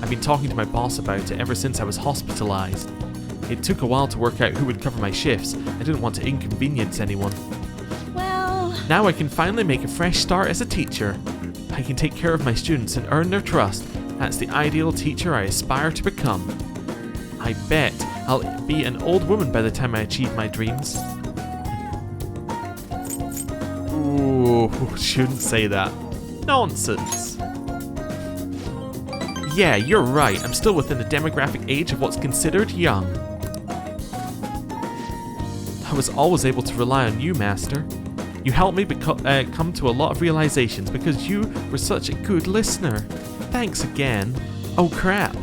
I've been talking to my boss about it ever since I was hospitalized. It took a while to work out who would cover my shifts. I didn't want to inconvenience anyone. Well... Now I can finally make a fresh start as a teacher. I can take care of my students and earn their trust. That's the ideal teacher I aspire to become. I bet I'll be an old woman by the time I achieve my dreams. Ooh, shouldn't say that. Nonsense. Yeah, you're right. I'm still within the demographic age of what's considered young. I was always able to rely on you, Master. You helped me come to a lot of realizations because you were such a good listener. Thanks again. Oh crap.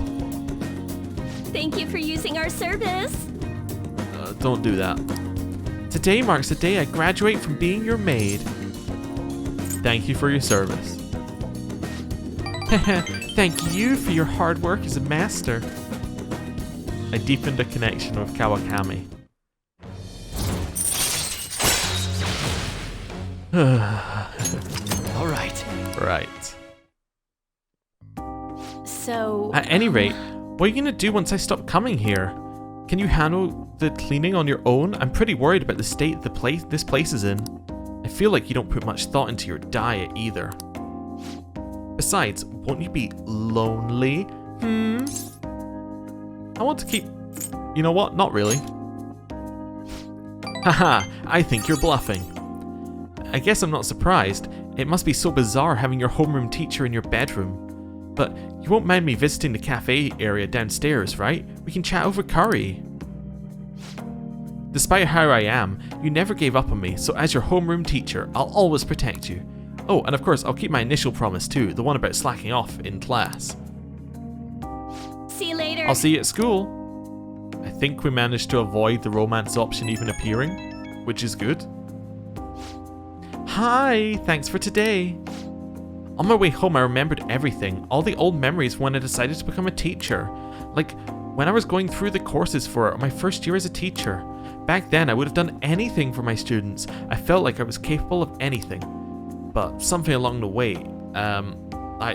Thank you for using our service. Don't do that. Today marks the day I graduate from being your maid. Thank you for your service. Thank you for your hard work as a master. I deepened a connection with Kawakami. All right. Right. So... At any rate, what are you gonna do once I stop coming here? Can you handle the cleaning on your own? I'm pretty worried about the state this place is in. I feel like you don't put much thought into your diet either. Besides, won't you be lonely? I want to keep... You know what? Not really. Haha, I think you're bluffing. I guess I'm not surprised. It must be so bizarre having your homeroom teacher in your bedroom. But you won't mind me visiting the cafe area downstairs, right? We can chat over curry. Despite how I am, you never gave up on me, so as your homeroom teacher, I'll always protect you. Oh, and of course, I'll keep my initial promise too, the one about slacking off in class. See you later. I'll see you at school. I think we managed to avoid the romance option even appearing, which is good. Hi, thanks for today. On my way home, I remembered everything, all the old memories when I decided to become a teacher. Like, when I was going through the courses for my first year as a teacher. Back then, I would have done anything for my students. I felt like I was capable of anything. But something along the way,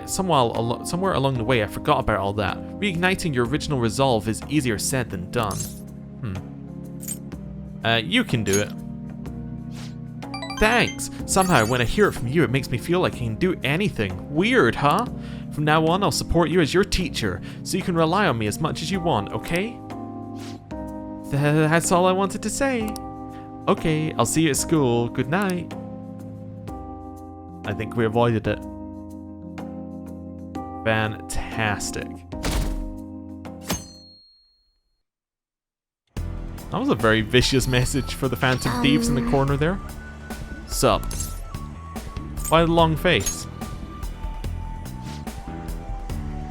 somewhere along the way, I forgot about all that. Reigniting your original resolve is easier said than done. You can do it. Thanks! Somehow, when I hear it from you, it makes me feel like I can do anything. Weird, huh? From now on, I'll support you as your teacher, so you can rely on me as much as you want, okay? That's all I wanted to say. Okay, I'll see you at school. Good night. I think we avoided it. Fantastic. That was a very vicious message for the Phantom Thieves in the corner there. Sup? Why the long face?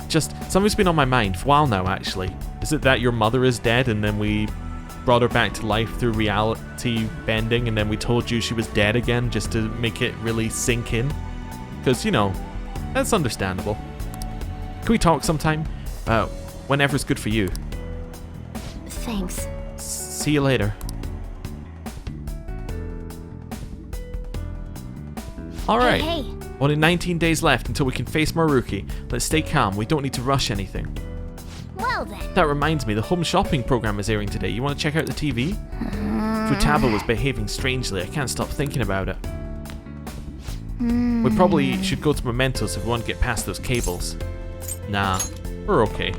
Just, something's been on my mind for a while now, actually. Is it that your mother is dead and then we brought her back to life through reality bending and then we told you she was dead again just to make it really sink in? Because, you know, that's understandable. Can we talk sometime? Whenever's good for you. Thanks. See you later. Alright, Hey. Only 19 days left until we can face Maruki. Let's stay calm, we don't need to rush anything. Well then. That reminds me, the home shopping program is airing today. You want to check out the TV? Futaba was behaving strangely, I can't stop thinking about it. We probably should go to Mementos if we want to get past those cables. Nah, we're okay.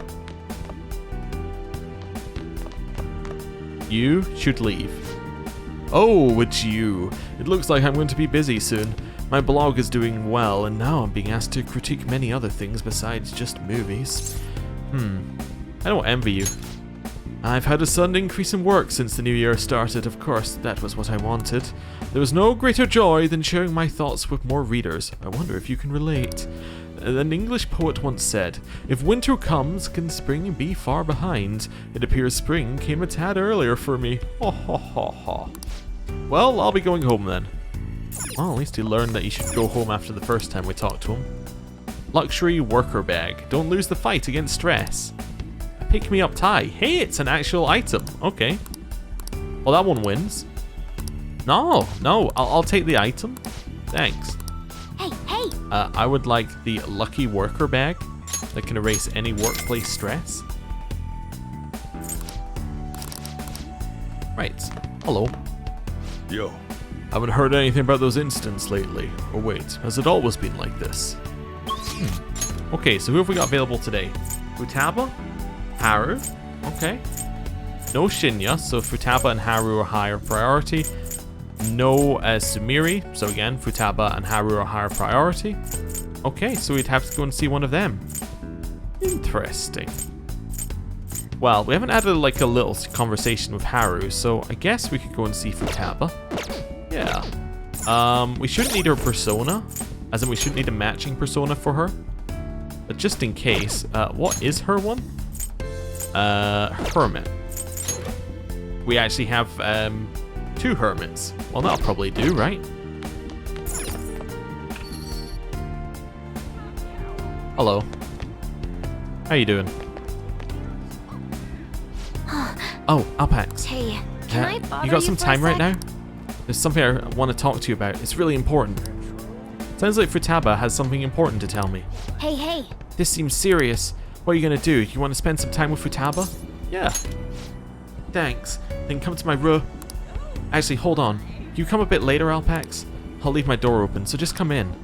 You should leave. Oh, it's you. It looks like I'm going to be busy soon. My blog is doing well, and now I'm being asked to critique many other things besides just movies. I don't envy you. I've had a sudden increase in work since the new year started. Of course, that was what I wanted. There was no greater joy than sharing my thoughts with more readers. I wonder if you can relate. An English poet once said, "If winter comes, can spring be far behind? It appears spring came a tad earlier for me." Ha ha ha ha. Well, I'll be going home then. Well, at least he learned that he should go home after the first time we talked to him. Luxury worker bag. Don't lose the fight against stress. A pick-me-up tie. Hey, it's an actual item. Okay. Well, that one wins. No, I'll take the item. Thanks. Hey! I would like the lucky worker bag that can erase any workplace stress. Right. Hello. Yo. Haven't heard anything about those incidents lately. Or wait, has it always been like this? Okay, so who have we got available today? Futaba? Haru? Okay. No Shinya, so Futaba and Haru are higher priority. No Sumiri, so again, Futaba and Haru are higher priority. Okay, so we'd have to go and see one of them. Interesting. Well, we haven't had a little conversation with Haru, so I guess we could go and see Futaba. Yeah. We shouldn't need her persona, as in we shouldn't need a matching persona for her. But just in case, what is her one? Hermit. We actually have 2 hermits. Well, that'll probably do, right? Hello. How you doing? Oh, Alpax. Hey, can I bother you got some for a time right sec? now? There's something I want to talk to you about. It's really important. Sounds like Futaba has something important to tell me. Hey! This seems serious. What are you gonna do? You want to spend some time with Futaba? Yeah. Thanks. Then come to my room. Actually, hold on. You come a bit later, Alpax? I'll leave my door open, so just come in.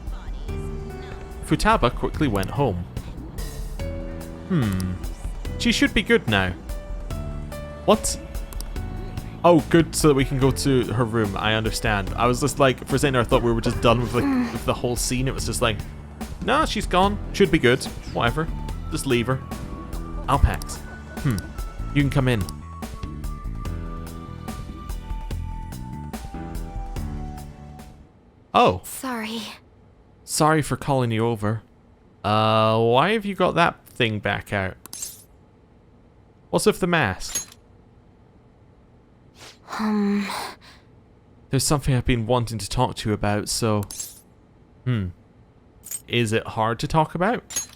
Futaba quickly went home. She should be good now. What? Oh, good, so that we can go to her room. I understand. I was just like, for a second I thought we were just done with the whole scene. It was just like, nah, she's gone. Should be good. Whatever. Just leave her. Alpax. You can come in. Oh. Sorry for calling you over. Why have you got that thing back out? What's with the mask? There's something I've been wanting to talk to you about, so... Is it hard to talk about?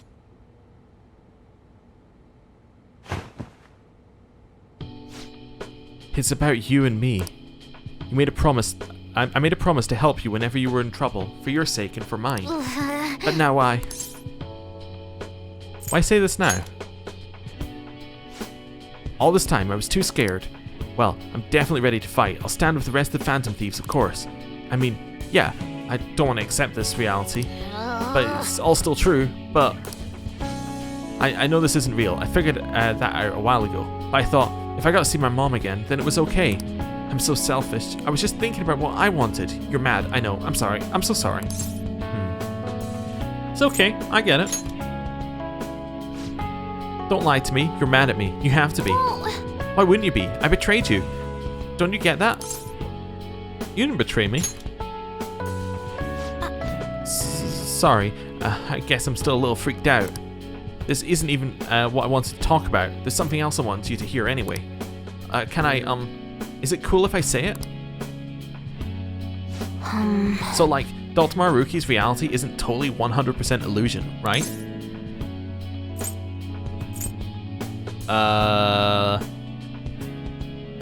It's about you and me. You made a promise... I made a promise to help you whenever you were in trouble, for your sake and for mine. But now why say this now? All this time I was too scared. Well, I'm definitely ready to fight. I'll stand with the rest of the Phantom Thieves, of course. I mean, yeah, I don't want to accept this reality, but it's all still true, but... I know this isn't real. I figured that out a while ago, but I thought, if I got to see my mom again, then it was okay. I'm so selfish. I was just thinking about what I wanted. You're mad, I know. I'm sorry. I'm so sorry. It's okay. I get it. Don't lie to me. You're mad at me. You have to be. Why wouldn't you be? I betrayed you. Don't you get that? You didn't betray me. Sorry. I guess I'm still a little freaked out. This isn't even what I wanted to talk about. There's something else I want you to hear anyway. Can I, is it cool if I say it? So, like, Dr. Maruki's reality isn't totally 100% illusion, right?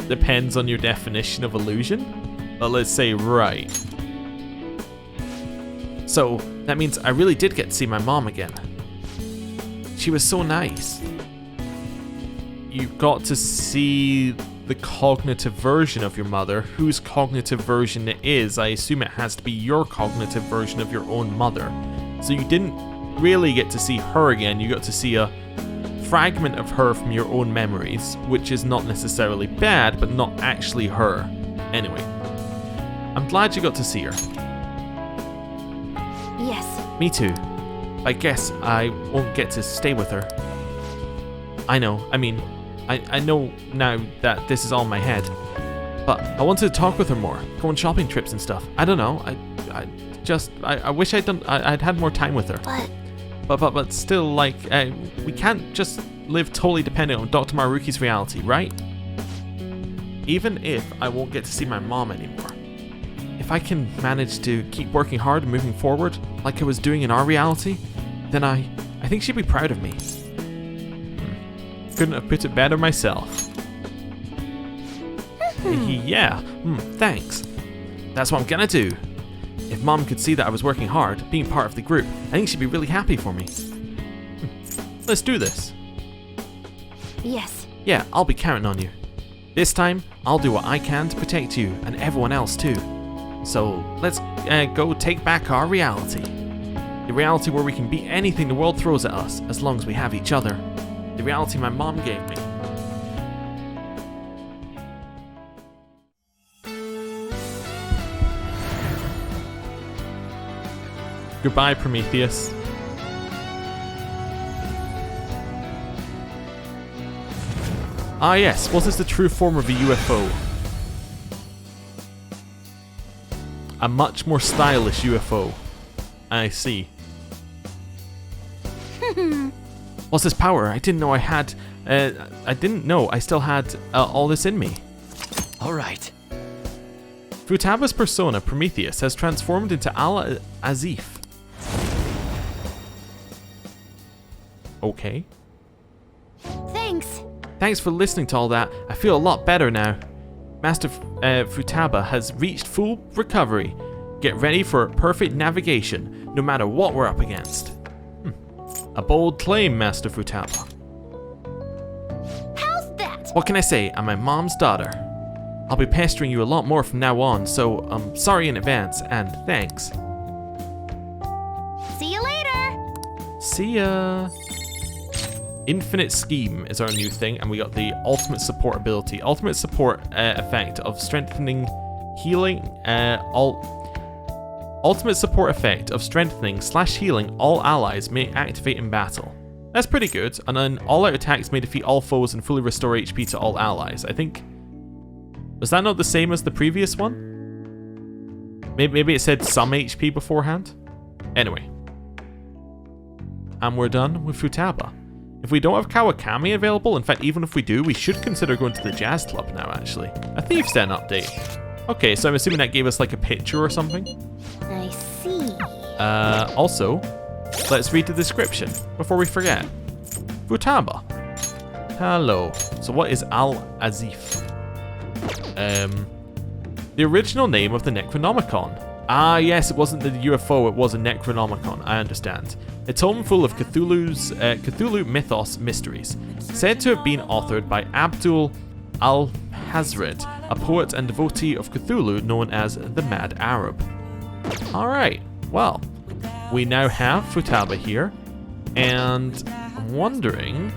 Depends on your definition of illusion. But let's say right. So, that means I really did get to see my mom again. She was so nice. You got to see the cognitive version of your mother. Whose cognitive version it is, I assume it has to be your cognitive version of your own mother. So you didn't really get to see her again, you got to see a fragment of her from your own memories, which is not necessarily bad, but not actually her. Anyway, I'm glad you got to see her. Me too. I guess I won't get to stay with her. I know, I mean, I know now that this is all in my head. But I wanted to talk with her more, go on shopping trips and stuff. I don't know, I wish I'd had more time with her. But still, like, we can't just live totally dependent on Dr. Maruki's reality, right? Even if I won't get to see my mom anymore. If I can manage to keep working hard and moving forward, like I was doing in our reality, then I think she'd be proud of me. Couldn't have put it better myself. Yeah, thanks. That's what I'm gonna do. If Mom could see that I was working hard, being part of the group, I think she'd be really happy for me. Let's do this. Yes. Yeah, I'll be counting on you. This time, I'll do what I can to protect you and everyone else too. So let's go take back our reality. The reality where we can beat anything the world throws at us as long as we have each other. The reality my mom gave me. Goodbye, Prometheus. Ah yes, what is the true form of a UFO? A much more stylish UFO. I see. What's this power? I didn't know I had... I didn't know I still had all this in me. Alright. Futaba's persona, Prometheus, has transformed into Al-Azif. Okay. Thanks for listening to all that. I feel a lot better now. Master Futaba has reached full recovery. Get ready for perfect navigation, no matter what we're up against. A bold claim, Master Futaba. How's that? What can I say? I'm my mom's daughter. I'll be pestering you a lot more from now on, so sorry in advance, and thanks. See you later. See ya. Infinite Scheme is our new thing, and we got the ultimate support ability. Ultimate support effect of strengthening, healing, ultimate support effect of strengthening / healing all allies may activate in battle. That's pretty good, and then all-out attacks may defeat all foes and fully restore HP to all allies. I think... Was that not the same as the previous one? Maybe it said some HP beforehand? Anyway. And we're done with Futaba. If we don't have Kawakami available, in fact, even if we do, we should consider going to the jazz club now, actually. A Thieves Den update. Okay, so I'm assuming that gave us like a picture or something. I see. Also, let's read the description before we forget. Futaba. Hello. So what is Al-Azif? The original name of the Necronomicon. Ah, yes, it wasn't the UFO, it was a Necronomicon, I understand. A tome full of Cthulhu mythos mysteries, said to have been authored by Abdul al-Hazred, a poet and devotee of Cthulhu known as the Mad Arab. Alright, well, we now have Futaba here, and I'm wondering,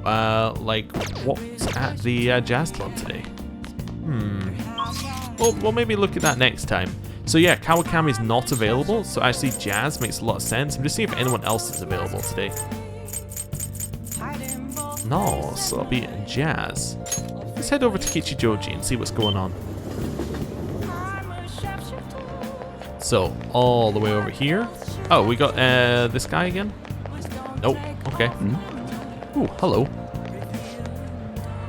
like, what's at the jazz club today? We'll maybe look at that next time. So yeah, Kawakami's not available, so actually jazz makes a lot of sense. I'm just seeing if anyone else is available today. No, so I'll be in jazz. Let's head over to Kichijoji and see what's going on. So, all the way over here. Oh, we got this guy again? Nope, okay. Ooh, hello.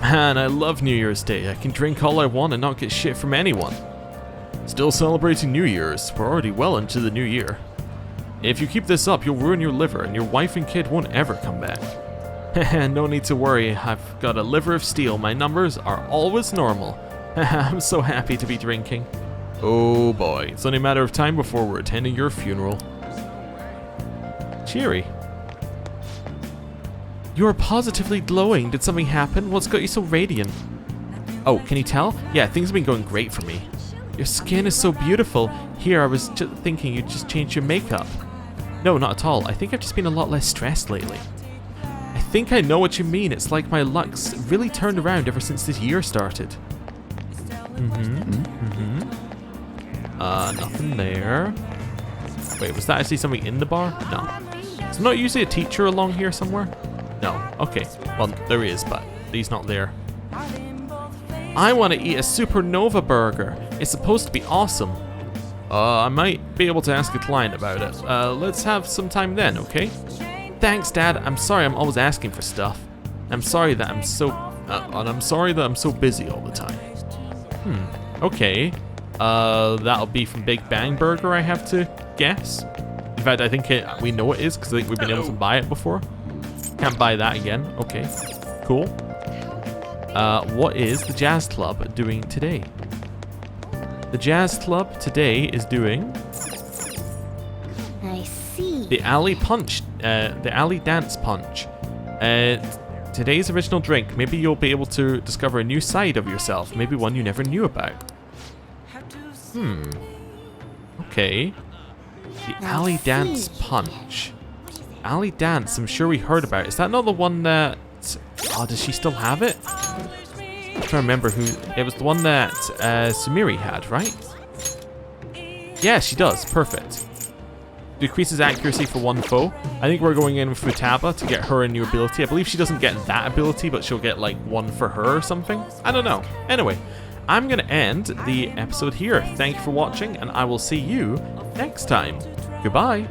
Man, I love New Year's Day. I can drink all I want and not get shit from anyone. Still celebrating New Year's. We're already well into the new year. If you keep this up, you'll ruin your liver and your wife and kid won't ever come back. No need to worry. I've got a liver of steel. My numbers are always normal. I'm so happy to be drinking. Oh boy, it's only a matter of time before we're attending your funeral. Cheery. You are positively glowing. Did something happen? What's got you so radiant? Oh, can you tell? Yeah, things have been going great for me. Your skin is so beautiful. Here, I was just thinking you'd just change your makeup. No, not at all. I think I've just been a lot less stressed lately. I think I know what you mean. It's like my luck's really turned around ever since this year started. Nothing there. Wait, was that actually something in the bar? No. Is not usually a teacher along here somewhere? No. Okay. Well, there is, but he's not there. I want to eat a supernova burger. It's supposed to be awesome. I might be able to ask a client about it. Let's have some time then, okay? Thanks, Dad. I'm sorry I'm always asking for stuff. I'm sorry that I'm so... and I'm sorry that I'm so busy all the time. Okay. That'll be from Big Bang Burger, I have to guess. In fact, I think we know it is, because I think we've been able to buy it before. Can't buy that again. Okay. Cool. What is the Jazz Club doing today? The Jazz Club today is doing... I see. The Alley Punch. The Alley Dance Punch. Today's original drink. Maybe you'll be able to discover a new side of yourself. Maybe one you never knew about. Okay. The Alley Dance Punch. Alley Dance, I'm sure we heard about it. Is that not the one that... Oh, does she still have it? I'm trying to remember who... It was the one that Sumiri had, right? Yeah, she does. Perfect. Decreases accuracy for one foe. I think we're going in with Futaba to get her a new ability. I believe she doesn't get that ability, but she'll get like one for her or something. I don't know. Anyway, I'm going to end the episode here. Thank you for watching, and I will see you next time. Goodbye.